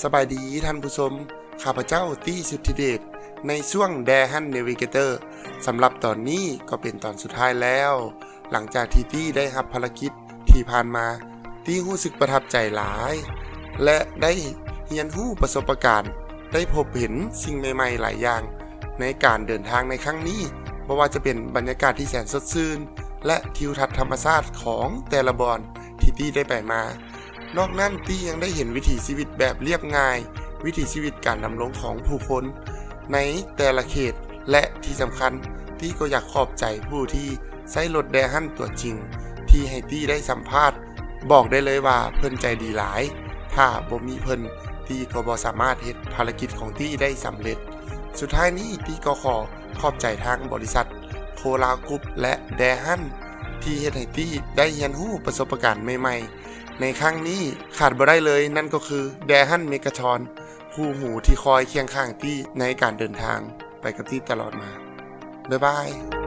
สบายดีท่านผู้ชมข้าพเจ้าตี้สุทธิเดชในช่วงแดฮันเนวิเกเตอร์สำหรับตอนนี้ก็เป็นตอนสุดท้ายแล้ว หลังจากที่ตี้ได้รับภารกิจที่ผ่านมาตี้รู้สึกประทับใจหลาย และได้เรียนรู้ประสบการณ์ได้พบเห็นสิ่งใหม่ๆหลายอย่างในการเดินทางในครั้งนี้ไม่ว่าจะเป็นบรรยากาศที่แสนสดชื่นและทิวทัศน์ธรรมชาติของแต่ละบอนที่ตี้ได้ไปมานอกนั้นตี้ยังได้เห็นวิถีชีวิตแบบเรียบง่ายวิถีชีวิตการดำรงของผู้คนในแต่ละเขตและที่สำคัญตี้ก็อยากขอบใจผู้ที่ใช้รถแดฮันตัวจริงที่ให้ตี้ได้สัมภาษณ์บอกได้เลยว่าเพิ่นใจดีหลายถ้าบ่มีเพิ่นตี้ก็บ่สามารถเฮ็ดภารกิจของตี้ได้สำเร็จสุดท้ายนี้ตี้ก็ขอบใจทางบริษัทโคลากรุ๊ปและแดฮันที่เฮ็ดให้ตี้ได้เรียนรู้ประสบการณ์ใหม่ๆในครั้งนี้ขาดบ่ได้เลยนั่นก็คือแดฮันเมกาทรอนคู่หูที่คอยเคียงข้างตี้ในการเดินทางไปกับตี้ตลอดมาบ๊ายบาย